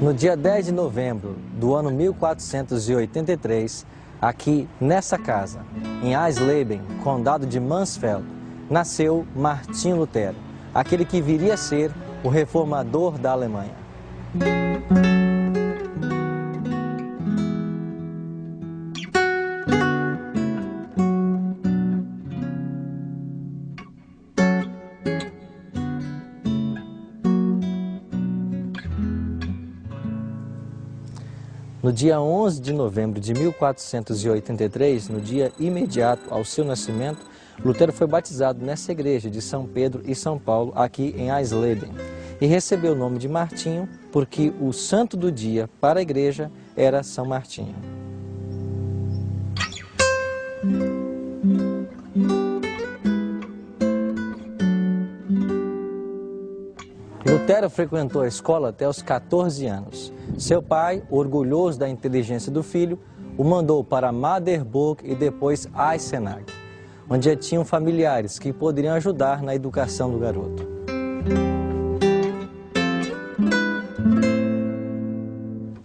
No dia 10 de novembro do ano 1483, aqui nessa casa, em Eisleben, condado de Mansfeld, nasceu Martinho Lutero, aquele que viria a ser o reformador da Alemanha. No dia 11 de novembro de 1483, no dia imediato ao seu nascimento, Lutero foi batizado nessa igreja de São Pedro e São Paulo, aqui em Eisleben, e recebeu o nome de Martinho porque o santo do dia para a igreja era São Martinho. Lutero frequentou a escola até os 14 anos. Seu pai, orgulhoso da inteligência do filho, o mandou para Maderburg e depois Eisenach, onde já tinham familiares que poderiam ajudar na educação do garoto.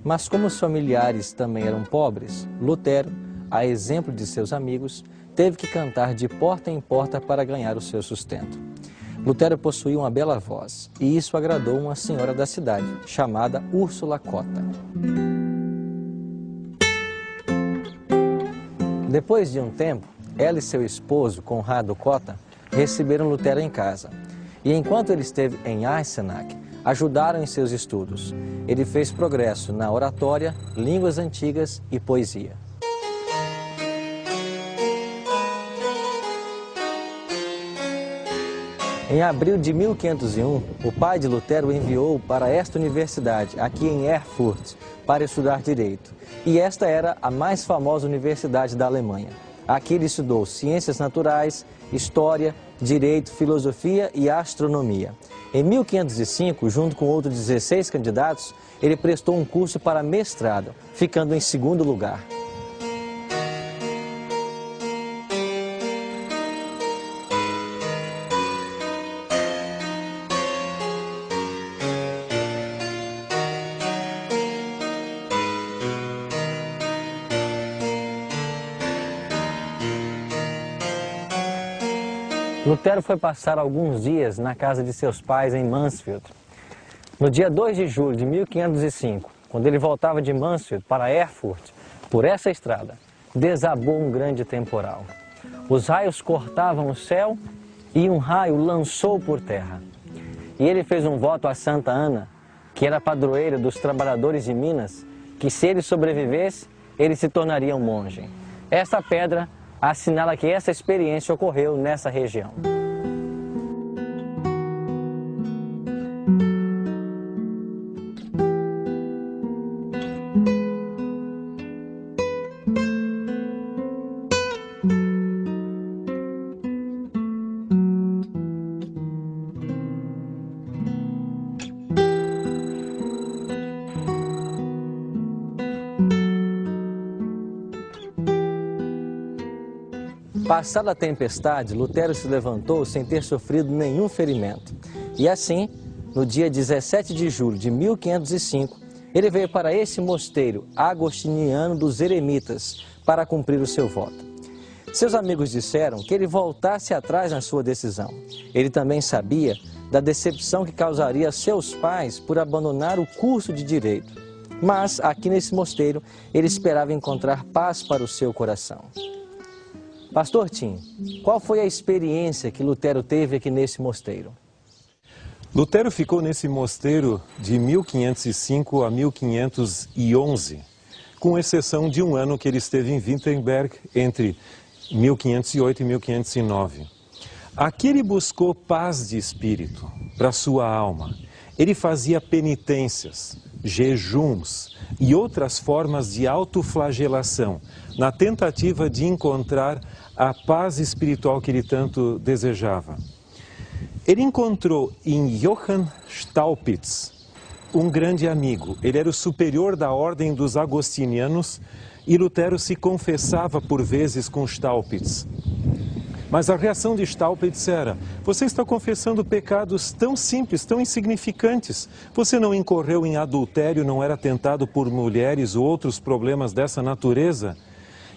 Mas como os familiares também eram pobres, Lutero, a exemplo de seus amigos, teve que cantar de porta em porta para ganhar o seu sustento. Lutero possuía uma bela voz, e isso agradou uma senhora da cidade, chamada Úrsula Cotta. Depois de um tempo, ela e seu esposo, Conrado Cotta, receberam Lutero em casa. E enquanto ele esteve em Eisenach, ajudaram em seus estudos. Ele fez progresso na oratória, línguas antigas e poesia. Em abril de 1501, o pai de Lutero o enviou para esta universidade, aqui em Erfurt, para estudar Direito. E esta era a mais famosa universidade da Alemanha. Aqui ele estudou Ciências Naturais, História, Direito, Filosofia e Astronomia. Em 1505, junto com outros 16 candidatos, ele prestou um curso para mestrado, ficando em segundo lugar. Lutero foi passar alguns dias na casa de seus pais em Mansfeld. No dia 2 de julho de 1505, quando ele voltava de Mansfeld para Erfurt, por essa estrada, desabou um grande temporal. Os raios cortavam o céu e um raio lançou por terra. E ele fez um voto a Santa Ana, que era padroeira dos trabalhadores de Minas, que se ele sobrevivesse, ele se tornaria um monge. Essa pedra assinala que essa experiência ocorreu nessa região. Passada a tempestade, Lutero se levantou sem ter sofrido nenhum ferimento. E assim, no dia 17 de julho de 1505, ele veio para esse mosteiro agostiniano dos eremitas para cumprir o seu voto. Seus amigos disseram que ele voltasse atrás na sua decisão. Ele também sabia da decepção que causaria a seus pais por abandonar o curso de Direito. Mas, aqui nesse mosteiro, ele esperava encontrar paz para o seu coração. Pastor Tim, qual foi a experiência que Lutero teve aqui nesse mosteiro? Lutero ficou nesse mosteiro de 1505 a 1511, com exceção de um ano que ele esteve em Wittenberg, entre 1508 e 1509. Aqui ele buscou paz de espírito para sua alma. Ele fazia penitências, jejuns e outras formas de autoflagelação, na tentativa de encontrar a paz espiritual que ele tanto desejava. Ele encontrou em Johann Staupitz um grande amigo. Ele era o superior da ordem dos agostinianos e Lutero se confessava por vezes com Staupitz. Mas a reação de Staupitz era: você está confessando pecados tão simples, tão insignificantes. Você não incorreu em adultério, não era tentado por mulheres ou outros problemas dessa natureza?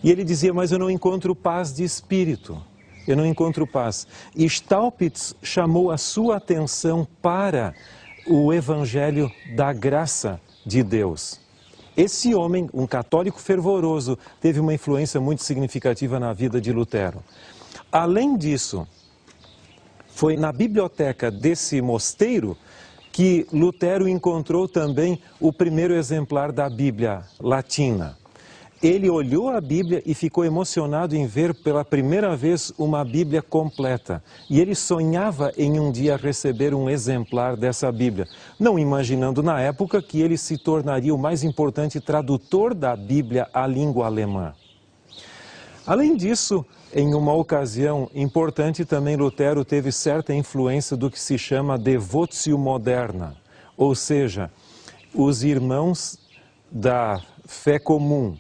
E ele dizia: mas eu não encontro paz de espírito. Eu não encontro paz. E Staupitz chamou a sua atenção para o evangelho da graça de Deus. Esse homem, um católico fervoroso, teve uma influência muito significativa na vida de Lutero. Além disso, foi na biblioteca desse mosteiro que Lutero encontrou também o primeiro exemplar da Bíblia latina. Ele olhou a Bíblia e ficou emocionado em ver pela primeira vez uma Bíblia completa. E ele sonhava em um dia receber um exemplar dessa Bíblia, não imaginando na época que ele se tornaria o mais importante tradutor da Bíblia à língua alemã. Além disso, em uma ocasião importante também Lutero teve certa influência do que se chama Devotio Moderna, ou seja, os irmãos da fé comum.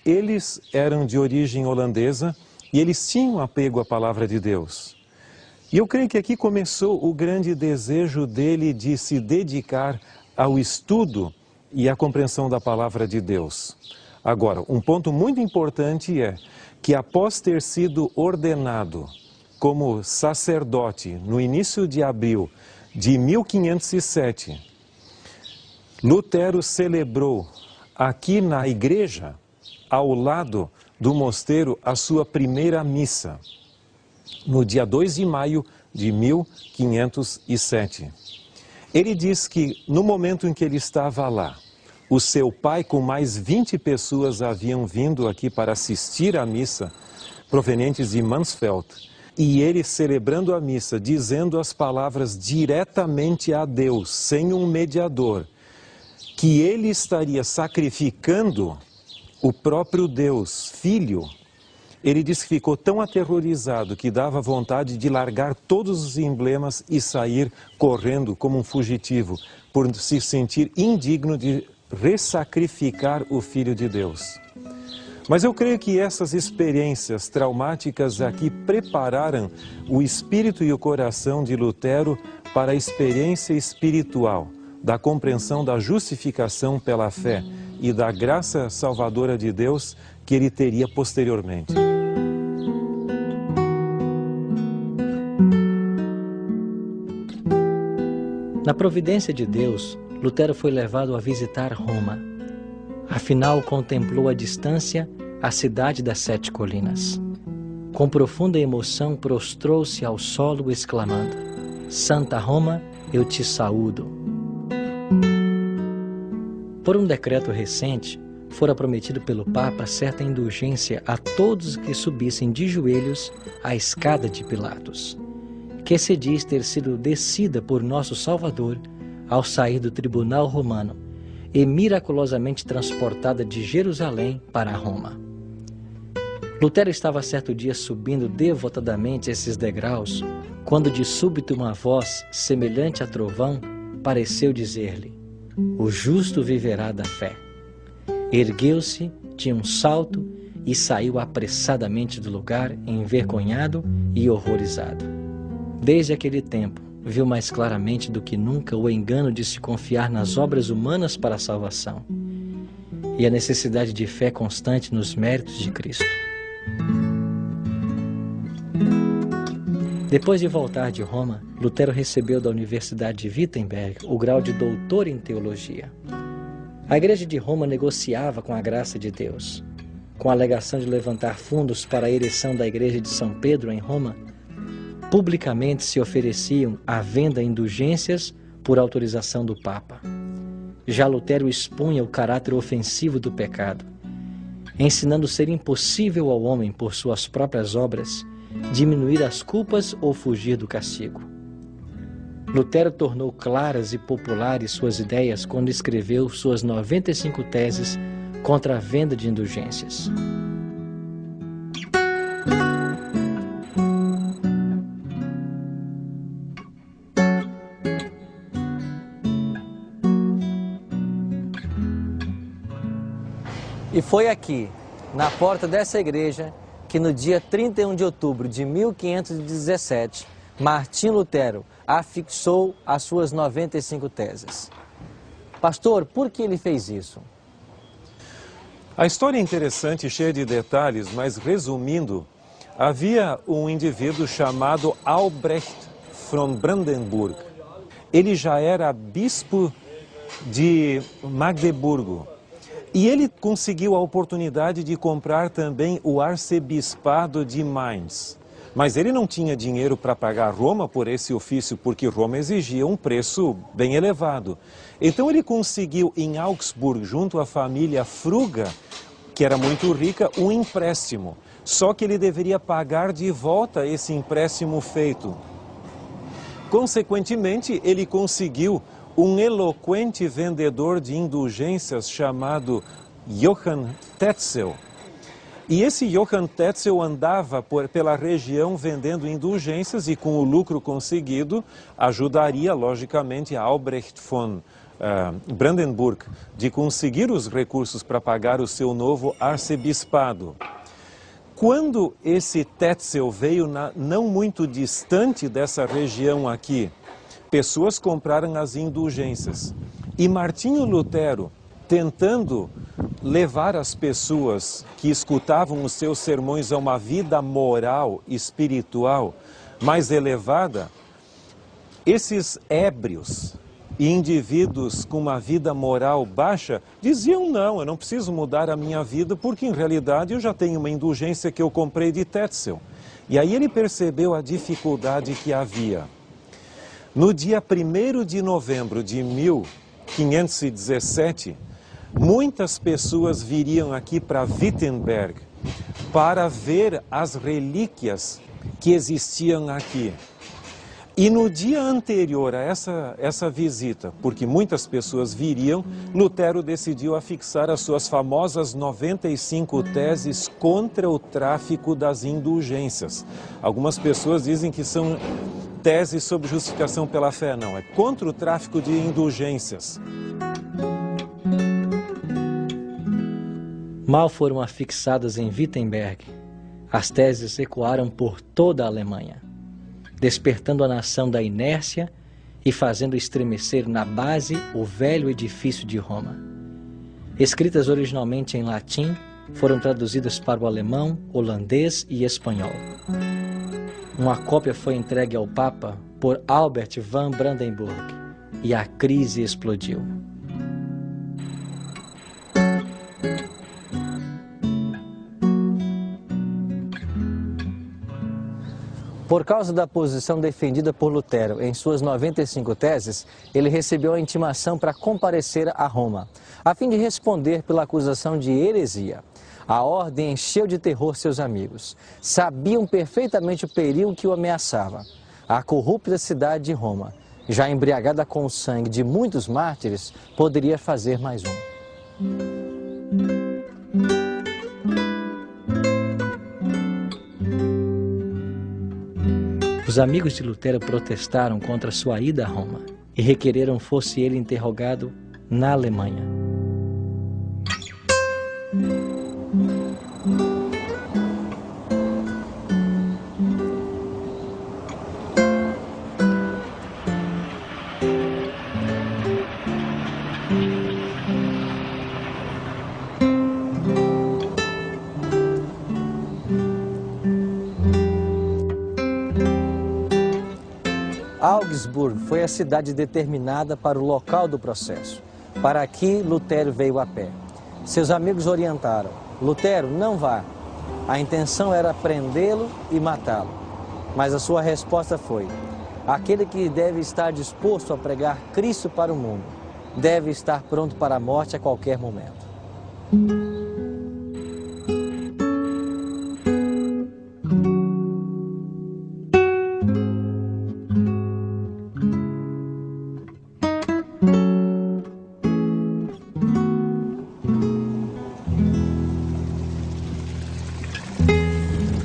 Eles eram de origem holandesa e eles tinham apego à palavra de Deus. E eu creio que aqui começou o grande desejo dele de se dedicar ao estudo e à compreensão da palavra de Deus. Agora, um ponto muito importante é que após ter sido ordenado como sacerdote no início de abril de 1507, Lutero celebrou aqui na igreja, ao lado do mosteiro, a sua primeira missa, no dia 2 de maio de 1507. Ele diz que no momento em que ele estava lá, o seu pai com mais 20 pessoas haviam vindo aqui para assistir à missa, provenientes de Mansfeld, e ele celebrando a missa, dizendo as palavras diretamente a Deus, sem um mediador, que ele estaria sacrificando o próprio Deus, Filho. Ele disse que ficou tão aterrorizado que dava vontade de largar todos os emblemas e sair correndo como um fugitivo, por se sentir indigno de ressacrificar o Filho de Deus. Mas eu creio que essas experiências traumáticas aqui prepararam o espírito e o coração de Lutero para a experiência espiritual da compreensão da justificação pela fé e da graça salvadora de Deus que ele teria posteriormente. Na providência de Deus, Lutero foi levado a visitar Roma. Afinal, contemplou à distância a cidade das 7 colinas. Com profunda emoção, prostrou-se ao solo, exclamando: Santa Roma, eu te saúdo. Por um decreto recente, fora prometido pelo Papa certa indulgência a todos que subissem de joelhos a escada de Pilatos, que se diz ter sido descida por nosso Salvador ao sair do tribunal romano e miraculosamente transportada de Jerusalém para Roma. Lutero estava certo dia subindo devotadamente esses degraus, quando de súbito uma voz, semelhante a trovão, pareceu dizer-lhe: o justo viverá da fé. Ergueu-se de um salto e saiu apressadamente do lugar, envergonhado e horrorizado. Desde aquele tempo, viu mais claramente do que nunca o engano de se confiar nas obras humanas para a salvação e a necessidade de fé constante nos méritos de Cristo. Depois de voltar de Roma, Lutero recebeu da Universidade de Wittenberg o grau de doutor em teologia. A Igreja de Roma negociava com a graça de Deus. Com a alegação de levantar fundos para a ereção da Igreja de São Pedro em Roma, publicamente se ofereciam à venda indulgências por autorização do Papa. Já Lutero expunha o caráter ofensivo do pecado, ensinando ser impossível ao homem, por suas próprias obras, diminuir as culpas ou fugir do castigo. Lutero tornou claras e populares suas ideias quando escreveu suas 95 teses contra a venda de indulgências. E foi aqui, na porta dessa igreja, que no dia 31 de outubro de 1517, Martinho Lutero afixou as suas 95 teses. Pastor, por que ele fez isso? A história é interessante e cheia de detalhes, mas resumindo, havia um indivíduo chamado Albrecht von Brandenburg. Ele já era bispo de Magdeburgo e ele conseguiu a oportunidade de comprar também o arcebispado de Mainz. Mas ele não tinha dinheiro para pagar Roma por esse ofício, porque Roma exigia um preço bem elevado. Então ele conseguiu em Augsburg, junto à família Fruga, que era muito rica, um empréstimo. Só que ele deveria pagar de volta esse empréstimo feito. Consequentemente, ele conseguiu um eloquente vendedor de indulgências chamado Johann Tetzel. E esse Johann Tetzel andava pela região vendendo indulgências e com o lucro conseguido ajudaria, logicamente, a Albrecht von Brandenburg de conseguir os recursos para pagar o seu novo arcebispado. Quando esse Tetzel veio não muito distante dessa região aqui, pessoas compraram as indulgências. E Martinho Lutero, tentando levar as pessoas que escutavam os seus sermões a uma vida moral, espiritual mais elevada, esses ébrios e indivíduos com uma vida moral baixa diziam: não, eu não preciso mudar a minha vida porque em realidade eu já tenho uma indulgência que eu comprei de Tetzel. E aí ele percebeu a dificuldade que havia. No dia 1º de novembro de 1517, muitas pessoas viriam aqui para Wittenberg para ver as relíquias que existiam aqui. E no dia anterior a essa visita, porque muitas pessoas viriam, Lutero decidiu afixar as suas famosas 95 teses contra o tráfico das indulgências. Algumas pessoas dizem que são teses sobre justificação pela fé. Não, é contra o tráfico de indulgências. Mal foram afixadas em Wittenberg, as teses ecoaram por toda a Alemanha, despertando a nação da inércia e fazendo estremecer na base o velho edifício de Roma. Escritas originalmente em latim, foram traduzidas para o alemão, holandês e espanhol. Uma cópia foi entregue ao Papa por Albert von Brandenburg e a crise explodiu. Por causa da posição defendida por Lutero em suas 95 teses, ele recebeu a intimação para comparecer a Roma, a fim de responder pela acusação de heresia. A ordem encheu de terror seus amigos. Sabiam perfeitamente o perigo que o ameaçava. A corrupta cidade de Roma, já embriagada com o sangue de muitos mártires, poderia fazer mais um. Os amigos de Lutero protestaram contra sua ida a Roma e requereram fosse ele interrogado na Alemanha. Augsburg foi a cidade determinada para o local do processo. Para aqui, Lutero veio a pé. Seus amigos orientaram: Lutero, não vá. A intenção era prendê-lo e matá-lo. Mas a sua resposta foi: aquele que deve estar disposto a pregar Cristo para o mundo, deve estar pronto para a morte a qualquer momento.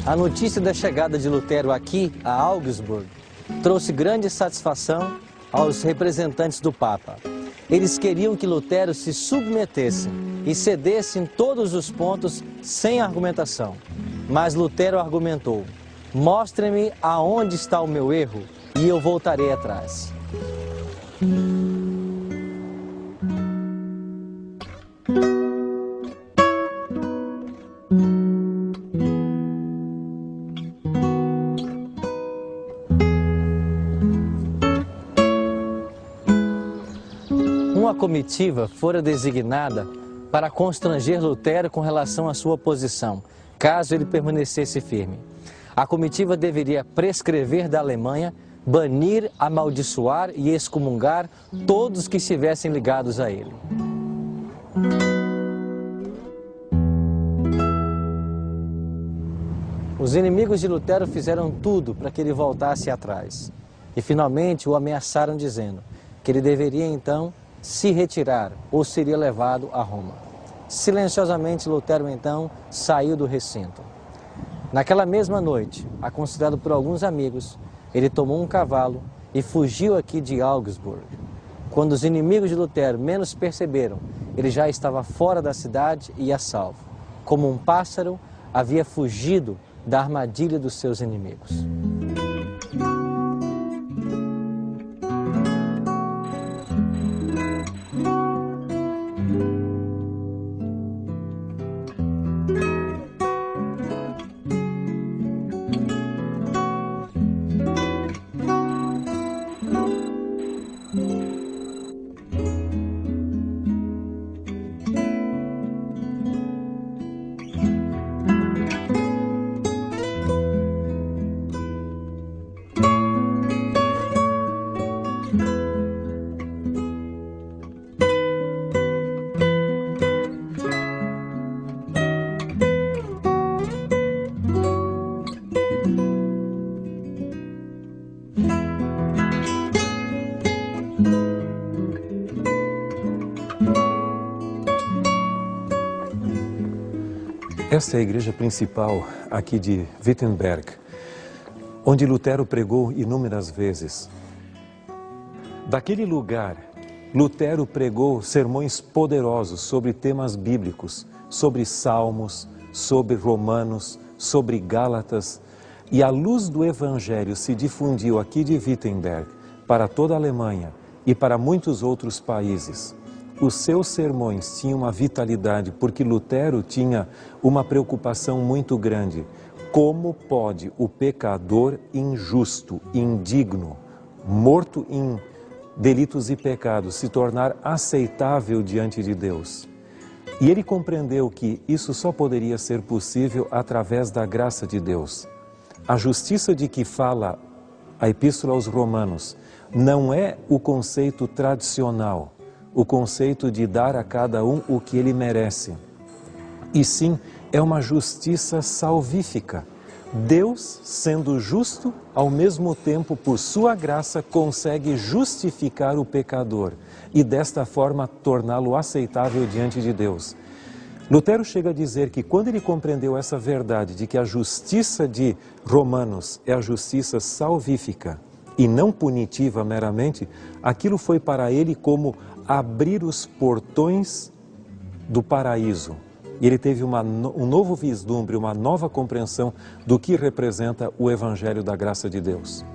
A notícia da chegada de Lutero aqui, a Augsburg, trouxe grande satisfação aos representantes do Papa. Eles queriam que Lutero se submetesse e cedesse em todos os pontos sem argumentação. Mas Lutero argumentou: mostre-me aonde está o meu erro e eu voltarei atrás. Uma comitiva fora designada para constranger Lutero com relação à sua posição, caso ele permanecesse firme. A comitiva deveria prescrever da Alemanha, banir, amaldiçoar e excomungar todos que estivessem ligados a ele. Os inimigos de Lutero fizeram tudo para que ele voltasse atrás. E finalmente o ameaçaram dizendo que ele deveria então se retirar ou seria levado a Roma. Silenciosamente Lutero então saiu do recinto. Naquela mesma noite, aconselhado por alguns amigos, ele tomou um cavalo e fugiu aqui de Augsburg. Quando os inimigos de Lutero menos perceberam, ele já estava fora da cidade e a salvo. Como um pássaro, havia fugido da armadilha dos seus inimigos. Esta é a igreja principal aqui de Wittenberg, onde Lutero pregou inúmeras vezes. Daquele lugar, Lutero pregou sermões poderosos sobre temas bíblicos, sobre Salmos, sobre Romanos, sobre Gálatas, e a luz do Evangelho se difundiu aqui de Wittenberg para toda a Alemanha e para muitos outros países. Os seus sermões tinham uma vitalidade, porque Lutero tinha uma preocupação muito grande. Como pode o pecador injusto, indigno, morto em delitos e pecados, se tornar aceitável diante de Deus? E ele compreendeu que isso só poderia ser possível através da graça de Deus. A justiça de que fala a Epístola aos Romanos não é o conceito tradicional, o conceito de dar a cada um o que ele merece. E sim, é uma justiça salvífica. Deus, sendo justo, ao mesmo tempo, por sua graça, consegue justificar o pecador e desta forma torná-lo aceitável diante de Deus. Lutero chega a dizer que quando ele compreendeu essa verdade de que a justiça de Romanos é a justiça salvífica e não punitiva meramente, aquilo foi para ele como abrir os portões do paraíso. E ele teve um novo vislumbre, uma nova compreensão do que representa o Evangelho da graça de Deus.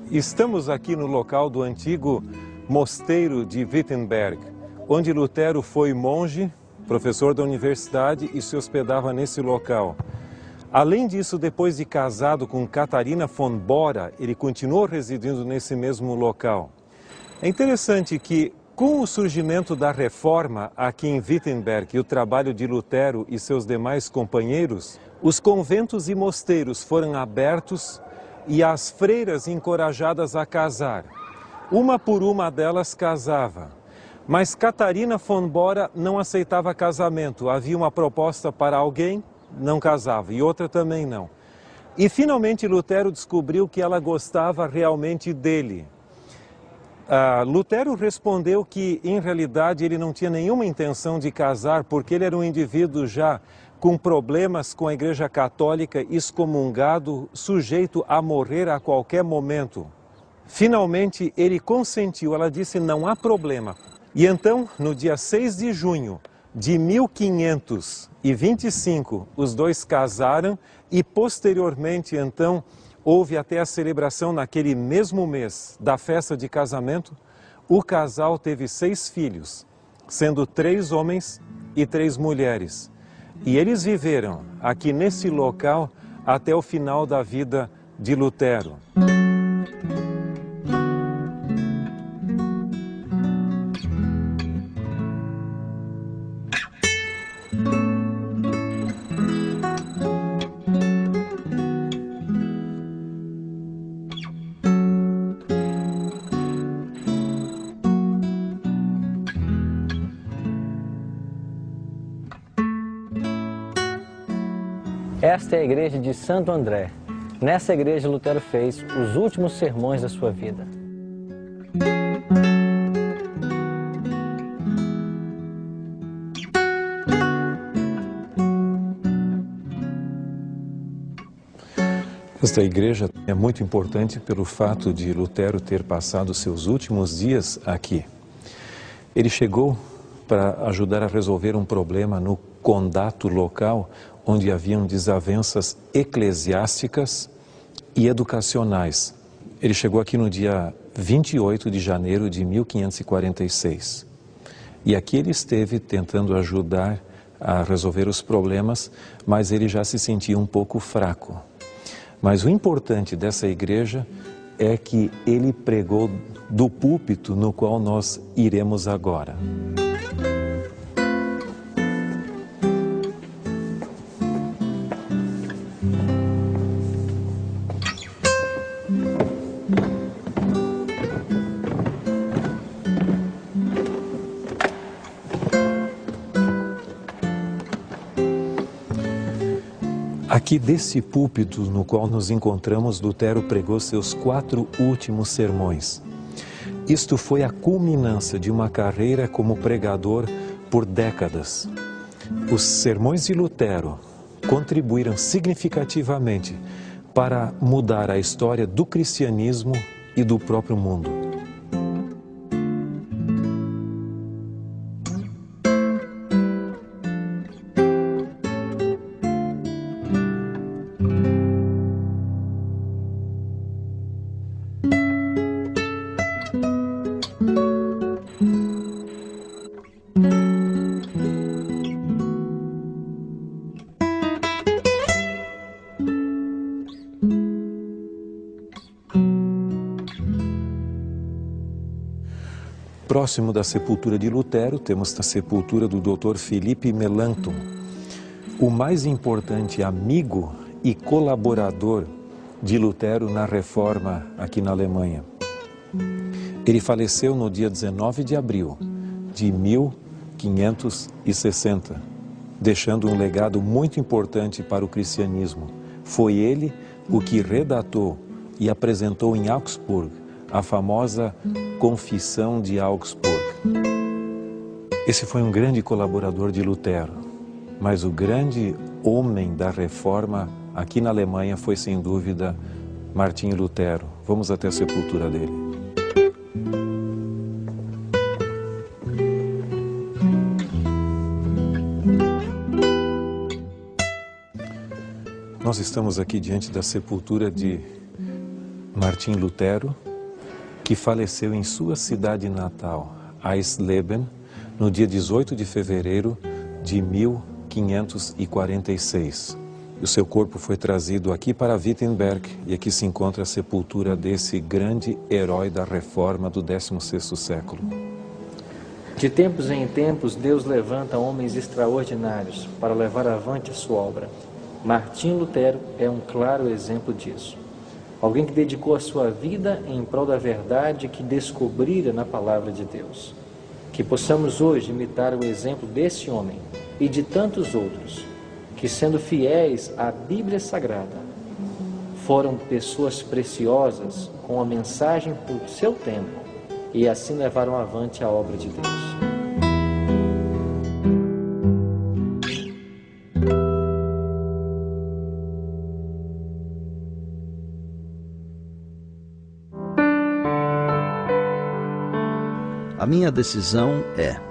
Estamos aqui no local do antigo mosteiro de Wittenberg, onde Lutero foi monge, professor da universidade e se hospedava nesse local. Além disso, depois de casado com Catarina von Bora, ele continuou residindo nesse mesmo local. É interessante que, com o surgimento da Reforma aqui em Wittenberg e o trabalho de Lutero e seus demais companheiros, os conventos e mosteiros foram abertos e as freiras encorajadas a casar. Uma por uma delas casava. Mas Catarina von Bora não aceitava casamento. Havia uma proposta para alguém, não casava, e outra também não. E finalmente Lutero descobriu que ela gostava realmente dele. Lutero respondeu que, em realidade, ele não tinha nenhuma intenção de casar, porque ele era um indivíduo já com problemas com a Igreja Católica, excomungado, sujeito a morrer a qualquer momento. Finalmente, ele consentiu, ela disse, não há problema. E então, no dia 6 de junho de 1525, os dois casaram e, posteriormente, então, houve até a celebração naquele mesmo mês da festa de casamento. O casal teve 6 filhos, sendo 3 homens e 3 mulheres. E eles viveram aqui nesse local até o final da vida de Lutero. Esta é a igreja de Santo André. Nessa igreja, Lutero fez os últimos sermões da sua vida. Esta igreja é muito importante pelo fato de Lutero ter passado seus últimos dias aqui. Ele chegou para ajudar a resolver um problema no condato local, onde haviam desavenças eclesiásticas e educacionais. Ele chegou aqui no dia 28 de janeiro de 1546. E aqui ele esteve tentando ajudar a resolver os problemas, mas ele já se sentia um pouco fraco. Mas o importante dessa igreja é que ele pregou do púlpito no qual nós iremos agora. Aqui desse púlpito no qual nos encontramos, Lutero pregou seus 4 últimos sermões. Isto foi a culminância de uma carreira como pregador por décadas. Os sermões de Lutero contribuíram significativamente para mudar a história do cristianismo e do próprio mundo. Próximo da sepultura de Lutero, temos a sepultura do Dr. Philipp Melanchthon, o mais importante amigo e colaborador de Lutero na Reforma aqui na Alemanha. Ele faleceu no dia 19 de abril de 1560, deixando um legado muito importante para o cristianismo. Foi ele o que redatou e apresentou em Augsburg a famosa Confissão de Augsburg. Esse foi um grande colaborador de Lutero, mas o grande homem da Reforma aqui na Alemanha foi, sem dúvida, Martinho Lutero. Vamos até a sepultura dele. Nós estamos aqui diante da sepultura de Martinho Lutero, que faleceu em sua cidade natal, Eisleben, no dia 18 de fevereiro de 1546. O seu corpo foi trazido aqui para Wittenberg e aqui se encontra a sepultura desse grande herói da Reforma do 16º século. De tempos em tempos, Deus levanta homens extraordinários para levar avante a sua obra. Martinho Lutero é um claro exemplo disso. Alguém que dedicou a sua vida em prol da verdade que descobrira na palavra de Deus. Que possamos hoje imitar o exemplo desse homem e de tantos outros, que sendo fiéis à Bíblia Sagrada, foram pessoas preciosas com a mensagem do seu tempo e assim levaram avante a obra de Deus. A minha decisão é